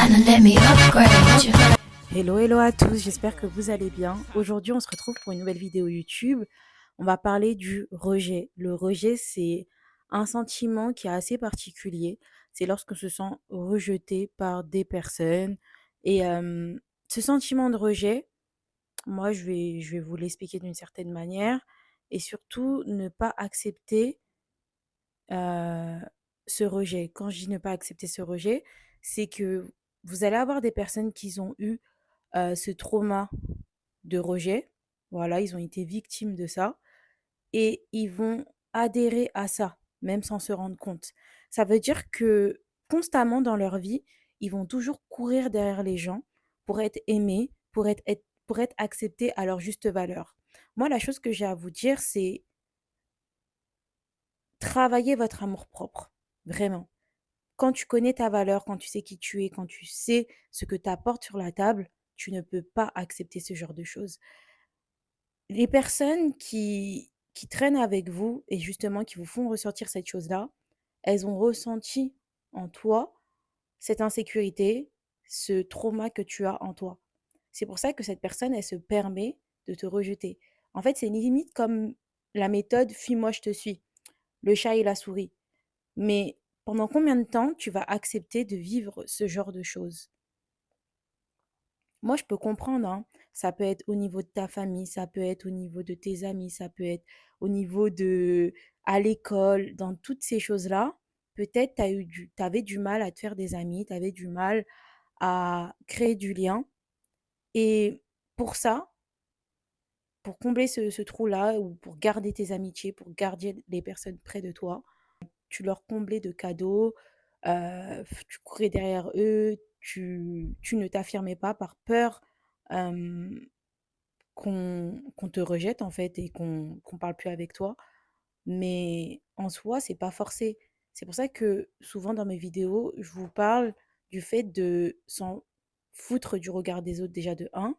Kinda let me upgrade you. Hello, hello à tous, j'espère que vous allez bien. Aujourd'hui, on se retrouve pour une nouvelle vidéo YouTube. On va parler du rejet. Le rejet, c'est un sentiment qui est assez particulier. C'est lorsqu'on se sent rejeté par des personnes. Et ce sentiment de rejet, moi, je vais vous l'expliquer d'une certaine manière. Et surtout, ne pas accepter euh, ce rejet. Quand je dis ne pas accepter ce rejet, c'est que vous allez avoir des personnes qui ont eu ce trauma de rejet. Voilà, ils ont été victimes de ça et ils vont adhérer à ça, même sans se rendre compte. Ça veut dire que constamment dans leur vie, ils vont toujours courir derrière les gens pour être aimés, pour être acceptés à leur juste valeur. Moi, la chose que j'ai à vous dire, c'est travailler votre amour-propre, vraiment. Quand tu connais ta valeur, quand tu sais qui tu es, quand tu sais ce que tu apportes sur la table, tu ne peux pas accepter ce genre de choses. Les personnes qui traînent avec vous et justement qui vous font ressortir cette chose-là, elles ont ressenti en toi cette insécurité, ce trauma que tu as en toi. C'est pour ça que cette personne, elle se permet de te rejeter. En fait, c'est limite comme la méthode «fuis-moi, je te suis», le chat et la souris. Mais pendant combien de temps tu vas accepter de vivre ce genre de choses? Moi, je peux comprendre, hein. Ça peut être au niveau de ta famille, ça peut être au niveau de tes amis, ça peut être au niveau de à l'école, dans toutes ces choses-là. Peut-être tu avais du mal à te faire des amis, tu avais du mal à créer du lien. Et pour ça, pour combler ce trou-là ou pour garder tes amitiés, pour garder les personnes près de toi, tu leur comblais de cadeaux, tu courais derrière eux, tu ne t'affirmais pas par peur euh, qu'on te rejette en fait et qu'on parle plus avec toi. Mais en soi, c'est pas forcé. C'est pour ça que souvent dans mes vidéos, je vous parle du fait de s'en foutre du regard des autres déjà de un,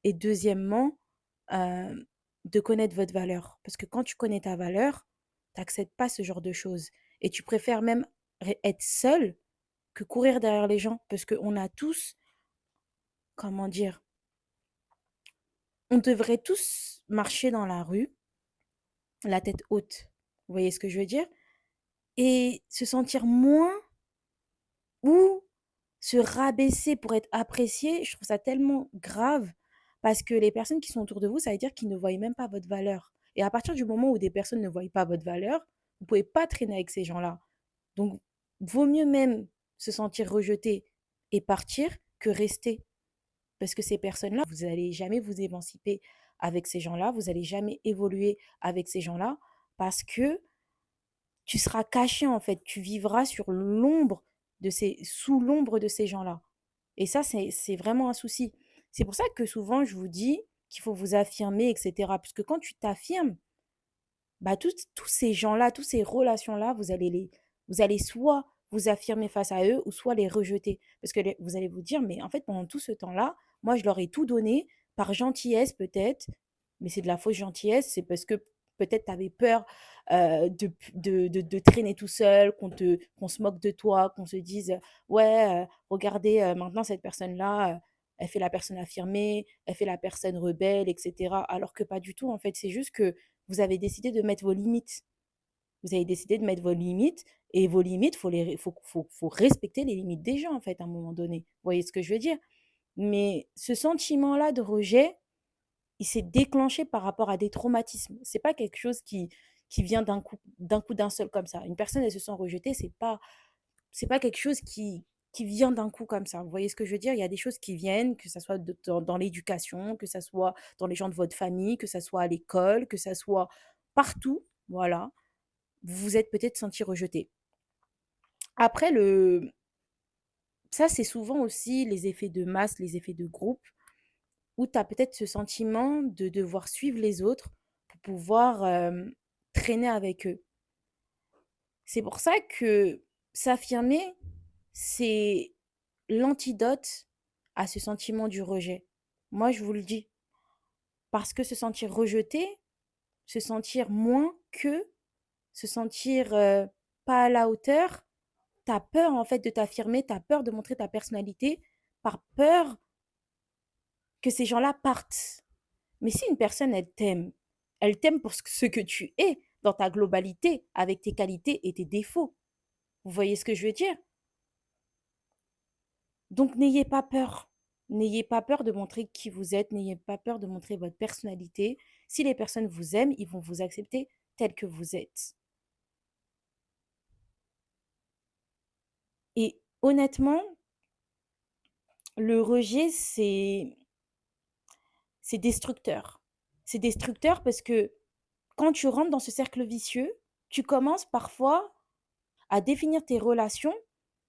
et deuxièmement, euh, de connaître votre valeur. Parce que quand tu connais ta valeur, tu n'acceptes pas ce genre de choses. Et tu préfères même être seul que courir derrière les gens. Parce qu'on a tous, comment dire, on devrait tous marcher dans la rue la tête haute. Vous voyez ce que je veux dire? Et se sentir moins ou se rabaisser pour être apprécié, je trouve ça tellement grave parce que les personnes qui sont autour de vous, ça veut dire qu'ils ne voient même pas votre valeur. Et à partir du moment où des personnes ne voient pas votre valeur, vous ne pouvez pas traîner avec ces gens-là. Donc, vaut mieux même se sentir rejeté et partir que rester. Parce que ces personnes-là, vous n'allez jamais vous émanciper avec ces gens-là, vous n'allez jamais évoluer avec ces gens-là parce que tu seras caché en fait, tu vivras sous l'ombre de ces gens-là. Et ça, c'est vraiment un souci. C'est pour ça que souvent, je vous dis qu'il faut vous affirmer, etc. Puisque quand tu t'affirmes, bah, tous ces gens-là, toutes ces relations-là, vous allez soit vous affirmer face à eux ou soit les rejeter. Parce que vous allez vous dire, mais en fait, pendant tout ce temps-là, moi, je leur ai tout donné par gentillesse peut-être, mais c'est de la fausse gentillesse, c'est parce que peut-être tu avais peur de traîner tout seul, qu'on se moque de toi, qu'on se dise, ouais, regardez, maintenant cette personne-là, elle fait la personne affirmée, elle fait la personne rebelle, etc. Alors que pas du tout, en fait, c'est juste que vous avez décidé de mettre vos limites. Vous avez décidé de mettre vos limites et vos limites, faut respecter les limites des gens en fait à un moment donné. Vous voyez ce que je veux dire? Mais ce sentiment-là de rejet, il s'est déclenché par rapport à des traumatismes. C'est pas quelque chose qui vient d'un seul comme ça. Une personne, elle se sent rejetée, c'est pas quelque chose qui vient d'un coup comme ça. Vous voyez ce que je veux dire? Il y a des choses qui viennent, que ça soit dans l'éducation, que ça soit dans les gens de votre famille, que ça soit à l'école, que ça soit partout. Voilà. Vous vous êtes peut-être senti rejeté. Après, ça, c'est souvent aussi les effets de masse, les effets de groupe, où tu as peut-être ce sentiment de devoir suivre les autres pour pouvoir traîner avec eux. C'est pour ça que s'affirmer, c'est l'antidote à ce sentiment du rejet. Moi, je vous le dis. Parce que se sentir rejeté, se sentir moins que, se sentir pas à la hauteur, tu as peur en fait de t'affirmer, tu as peur de montrer ta personnalité par peur que ces gens-là partent. Mais si une personne, elle t'aime pour ce que tu es dans ta globalité, avec tes qualités et tes défauts. Vous voyez ce que je veux dire? Donc n'ayez pas peur. N'ayez pas peur de montrer qui vous êtes, n'ayez pas peur de montrer votre personnalité. Si les personnes vous aiment, ils vont vous accepter tel que vous êtes. Et honnêtement, le rejet, c'est destructeur. C'est destructeur parce que quand tu rentres dans ce cercle vicieux, tu commences parfois à définir tes relations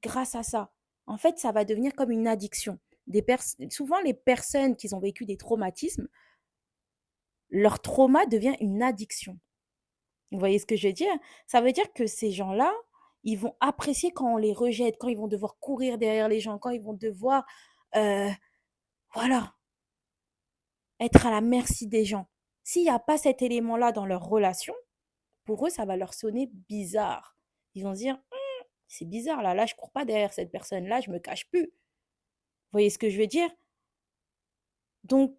grâce à ça. En fait, ça va devenir comme une addiction. Souvent, les personnes qui ont vécu des traumatismes, leur trauma devient une addiction. Vous voyez ce que je veux dire? Ça veut dire que ces gens-là, ils vont apprécier quand on les rejette, quand ils vont devoir courir derrière les gens, quand ils vont devoir, euh, voilà, être à la merci des gens. S'il n'y a pas cet élément-là dans leur relation, pour eux, ça va leur sonner bizarre. Ils vont se dire, c'est bizarre, là, je cours pas derrière cette personne-là, je me cache plus. Vous voyez ce que je veux dire? Donc,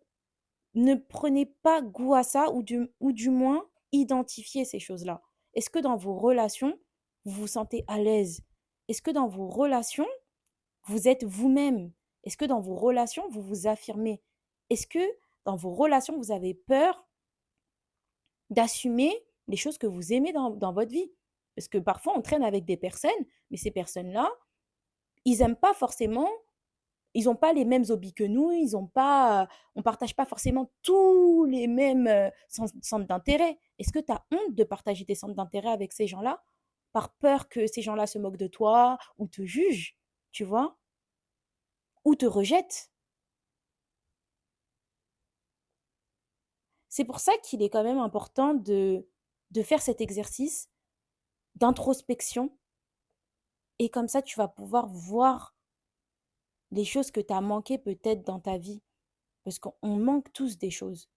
ne prenez pas goût à ça ou du moins identifiez ces choses-là. Est-ce que dans vos relations, vous vous sentez à l'aise? Est-ce que dans vos relations, vous êtes vous-même? Est-ce que dans vos relations, vous vous affirmez? Est-ce que dans vos relations, vous avez peur d'assumer les choses que vous aimez dans votre vie? Parce que parfois, on traîne avec des personnes, mais ces personnes-là, ils n'aiment pas forcément. Ils n'ont pas les mêmes hobbies que nous, on partage pas forcément tous les mêmes centres d'intérêt. Est-ce que tu as honte de partager tes centres d'intérêt avec ces gens-là par peur que ces gens-là se moquent de toi ou te jugent, tu vois, ou te rejettent? C'est pour ça qu'il est quand même important de faire cet exercice d'introspection et comme ça, tu vas pouvoir voir les choses que tu as manquées peut-être dans ta vie. Parce qu'on manque tous des choses.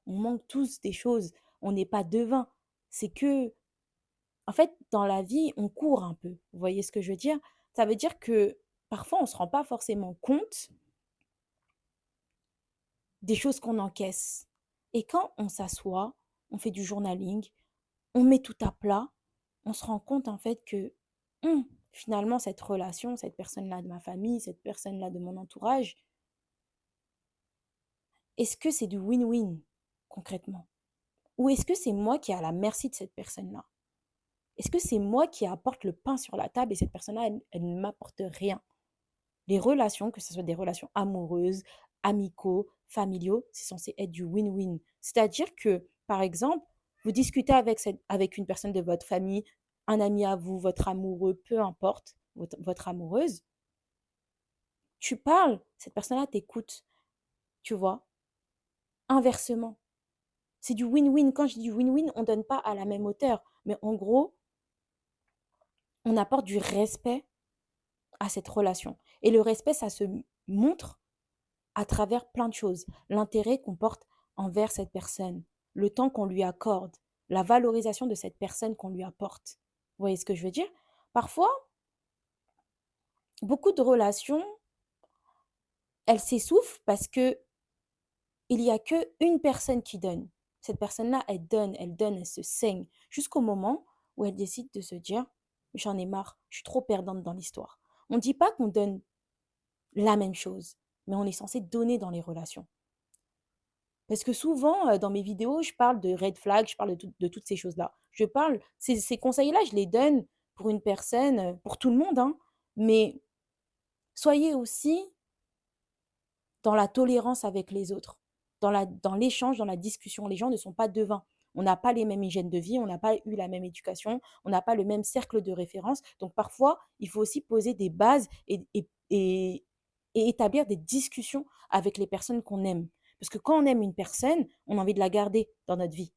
On manque tous des choses. On n'est pas devin. C'est que, en fait, dans la vie, on court un peu. Vous voyez ce que je veux dire? Ça veut dire que parfois, on ne se rend pas forcément compte des choses qu'on encaisse. Et quand on s'assoit, on fait du journaling, on met tout à plat, on se rend compte en fait que finalement, cette relation, cette personne-là de ma famille, cette personne-là de mon entourage, est-ce que c'est du win-win concrètement? Ou est-ce que c'est moi qui est à la merci de cette personne-là? Est-ce que c'est moi qui apporte le pain sur la table et cette personne-là, elle ne m'apporte rien? Les relations, que ce soit des relations amoureuses, amicaux, familiaux, c'est censé être du win-win. C'est-à-dire que, par exemple, vous discutez avec une personne de votre famille, un ami à vous, votre amoureux, peu importe, votre amoureuse, tu parles, cette personne-là t'écoute, tu vois. Inversement, c'est du win-win. Quand je dis win-win, on ne donne pas à la même hauteur, mais en gros, on apporte du respect à cette relation. Et le respect, ça se montre à travers plein de choses. L'intérêt qu'on porte envers cette personne, le temps qu'on lui accorde, la valorisation de cette personne qu'on lui apporte. Vous voyez ce que je veux dire? Parfois, beaucoup de relations, elles s'essoufflent parce que il n'y a qu'une personne qui donne. Cette personne-là, elle donne, elle se saigne, jusqu'au moment où elle décide de se dire, j'en ai marre, je suis trop perdante dans l'histoire. On ne dit pas qu'on donne la même chose, mais on est censé donner dans les relations. Parce que souvent, dans mes vidéos, je parle de red flag, je parle de toutes ces choses-là. Ces conseils-là, je les donne pour une personne, pour tout le monde, hein, mais soyez aussi dans la tolérance avec les autres, dans l'échange, dans la discussion. Les gens ne sont pas devins. On n'a pas les mêmes hygiènes de vie, on n'a pas eu la même éducation, on n'a pas le même cercle de référence. Donc parfois, il faut aussi poser des bases et établir des discussions avec les personnes qu'on aime. Parce que quand on aime une personne, on a envie de la garder dans notre vie.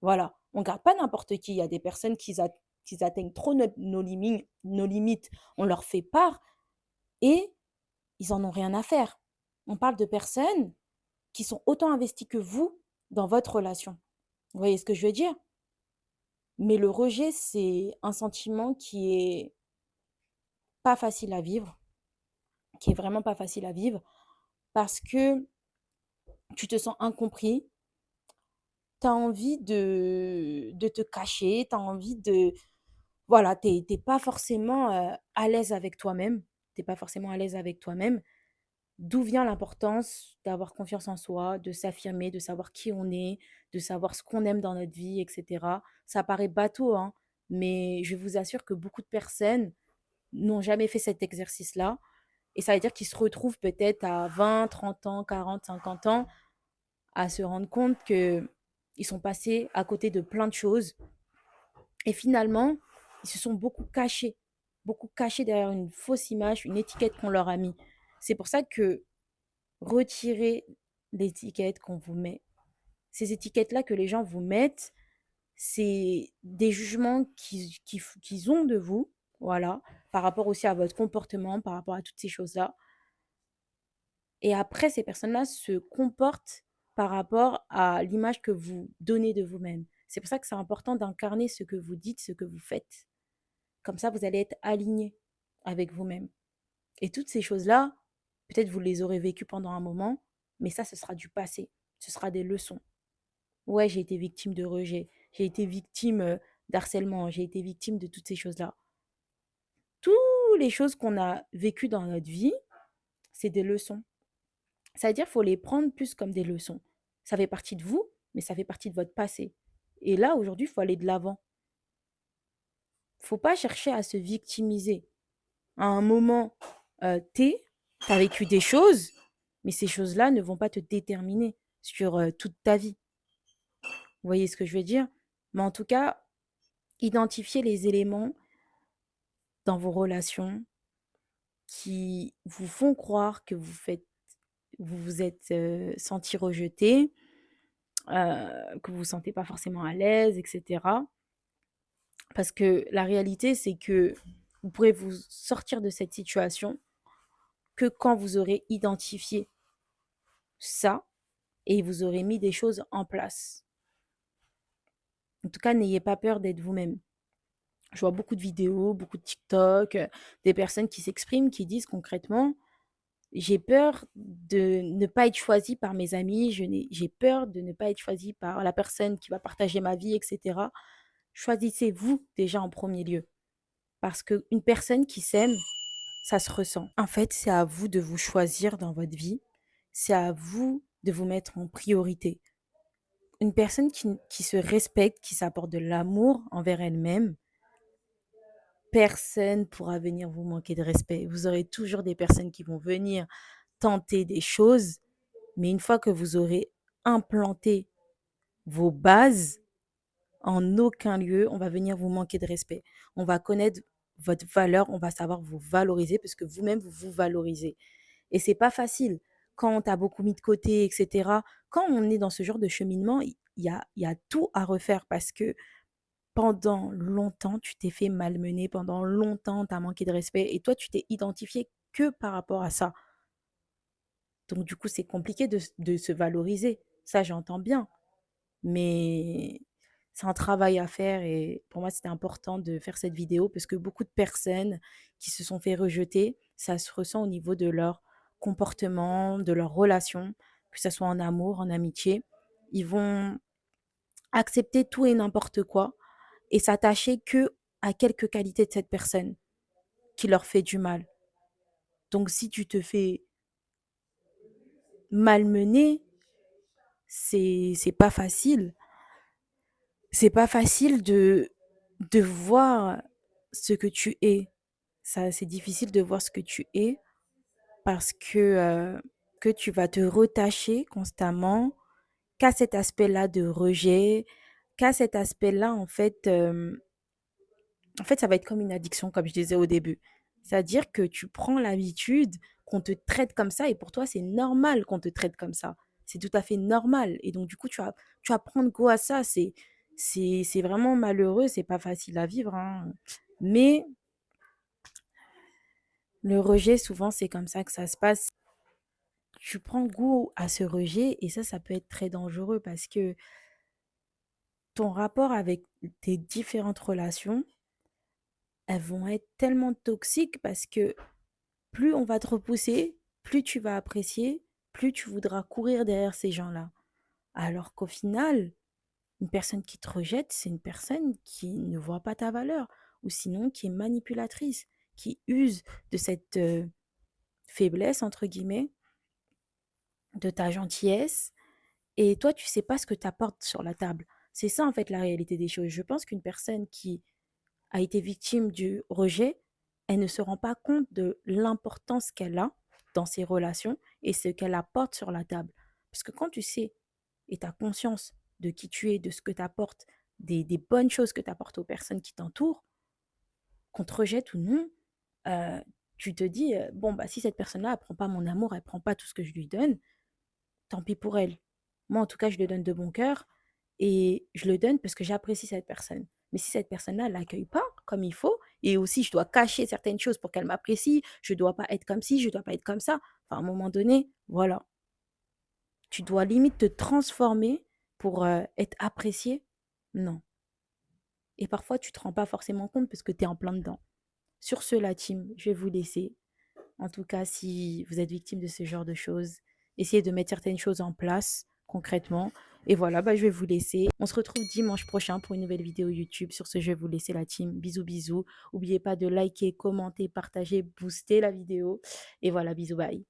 Voilà. On ne garde pas n'importe qui. Il y a des personnes qui atteignent trop nos limites. On leur fait part et ils en ont rien à faire. On parle de personnes qui sont autant investies que vous dans votre relation. Vous voyez ce que je veux dire? Mais le rejet, c'est un sentiment pas facile à vivre, qui est vraiment pas facile à vivre, parce que tu te sens incompris, tu as envie de te cacher, tu as envie de... Voilà, t'es pas forcément à l'aise avec toi-même. T'es pas forcément à l'aise avec toi-même. D'où vient l'importance d'avoir confiance en soi, de s'affirmer, de savoir qui on est, de savoir ce qu'on aime dans notre vie, etc. Ça paraît bateau, hein, mais je vous assure que beaucoup de personnes n'ont jamais fait cet exercice-là. Et ça veut dire qu'ils se retrouvent peut-être à 20, 30 ans, 40, 50 ans à se rendre compte que ils sont passés à côté de plein de choses. Et finalement, ils se sont beaucoup cachés derrière une fausse image, une étiquette qu'on leur a mis. C'est pour ça que retirer l'étiquette qu'on vous met, ces étiquettes-là que les gens vous mettent, c'est des jugements qu'ils ont de vous, voilà, par rapport aussi à votre comportement, par rapport à toutes ces choses-là. Et après, ces personnes-là se comportent par rapport à l'image que vous donnez de vous-même. C'est pour ça que c'est important d'incarner ce que vous dites, ce que vous faites. Comme ça, vous allez être aligné avec vous-même. Et toutes ces choses-là, peut-être vous les aurez vécues pendant un moment, mais ça, ce sera du passé. Ce sera des leçons. Ouais, j'ai été victime de rejet. J'ai été victime d'harcèlement. J'ai été victime de toutes ces choses-là. Toutes les choses qu'on a vécues dans notre vie, c'est des leçons. Ça veut dire qu'il faut les prendre plus comme des leçons. Ça fait partie de vous, mais ça fait partie de votre passé. Et là, aujourd'hui, il faut aller de l'avant. Il ne faut pas chercher à se victimiser. À un moment T, tu as vécu des choses, mais ces choses-là ne vont pas te déterminer sur toute ta vie. Vous voyez ce que je veux dire? Mais en tout cas, identifiez les éléments dans vos relations qui vous font croire que vous vous êtes senti rejeté, que vous vous sentez pas forcément à l'aise, etc. Parce que la réalité, c'est que vous pourrez vous sortir de cette situation que quand vous aurez identifié ça et vous aurez mis des choses en place. En tout cas, n'ayez pas peur d'être vous-même. Je vois beaucoup de vidéos, beaucoup de TikTok, des personnes qui s'expriment, qui disent concrètement, j'ai peur de ne pas être choisie par mes amis, j'ai peur de ne pas être choisie par la personne qui va partager ma vie, etc. Choisissez-vous déjà en premier lieu. Parce qu'une personne qui s'aime, ça se ressent. En fait, c'est à vous de vous choisir dans votre vie. C'est à vous de vous mettre en priorité. Une personne qui se respecte, qui s'apporte de l'amour envers elle-même, personne pourra venir vous manquer de respect. Vous aurez toujours des personnes qui vont venir tenter des choses, mais une fois que vous aurez implanté vos bases, en aucun lieu, on va venir vous manquer de respect. On va connaître votre valeur, on va savoir vous valoriser parce que vous-même, vous vous valorisez. Et c'est pas facile. Quand tu as beaucoup mis de côté, etc. Quand on est dans ce genre de cheminement, il y a tout à refaire parce que pendant longtemps, tu t'es fait malmener, pendant longtemps, tu as manqué de respect et toi, tu t'es identifié que par rapport à ça. Donc, du coup, c'est compliqué de se valoriser. Ça, j'entends bien. Mais c'est un travail à faire et pour moi, c'était important de faire cette vidéo parce que beaucoup de personnes qui se sont fait rejeter, ça se ressent au niveau de leur comportement, de leur relation, que ce soit en amour, en amitié. Ils vont accepter tout et n'importe quoi et s'attacher que à quelques qualités de cette personne qui leur fait du mal. Donc si tu te fais malmener, c'est pas facile. C'est pas facile de voir ce que tu es. Ça, c'est difficile de voir ce que tu es parce que tu vas te retacher constamment qu'à cet aspect-là de rejet, qu'à cet aspect-là, en fait, ça va être comme une addiction, comme je disais au début. C'est-à-dire que tu prends l'habitude qu'on te traite comme ça et pour toi, c'est normal qu'on te traite comme ça. C'est tout à fait normal. Et donc, du coup, tu vas prendre goût à ça. C'est vraiment malheureux, c'est pas facile à vivre, hein. Mais le rejet, souvent, c'est comme ça que ça se passe. Tu prends goût à ce rejet et ça peut être très dangereux parce que ton rapport avec tes différentes relations elles vont être tellement toxiques parce que plus on va te repousser, plus tu vas apprécier, plus tu voudras courir derrière ces gens-là. Alors qu'au final, une personne qui te rejette, c'est une personne qui ne voit pas ta valeur ou sinon qui est manipulatrice, qui use de cette faiblesse, entre guillemets, de ta gentillesse. Et toi, tu sais pas ce que tu apportes sur la table. C'est ça, en fait, la réalité des choses. Je pense qu'une personne qui a été victime du rejet, elle ne se rend pas compte de l'importance qu'elle a dans ses relations et ce qu'elle apporte sur la table. Parce que quand tu sais et tu as conscience de qui tu es, de ce que tu apportes, des bonnes choses que tu apportes aux personnes qui t'entourent, qu'on te rejette ou non, euh, tu te dis, bon, bah, si cette personne-là, elle prend pas mon amour, elle prend pas tout ce que je lui donne, tant pis pour elle. Moi, en tout cas, je le donne de bon cœur et je le donne parce que j'apprécie cette personne. Mais si cette personne-là ne l'accueille pas comme il faut, et aussi je dois cacher certaines choses pour qu'elle m'apprécie, je ne dois pas être comme ci, je ne dois pas être comme ça. Enfin, à un moment donné, voilà, tu dois limite te transformer pour être apprécié. Non. Et parfois, tu ne te rends pas forcément compte parce que tu es en plein dedans. Sur ce, la team, je vais vous laisser. En tout cas, si vous êtes victime de ce genre de choses, essayez de mettre certaines choses en place concrètement. Et voilà, bah, je vais vous laisser. On se retrouve dimanche prochain pour une nouvelle vidéo YouTube. Sur ce, je vais vous laisser la team. Bisous, bisous. N'oubliez pas de liker, commenter, partager, booster la vidéo. Et voilà, bisous, bye.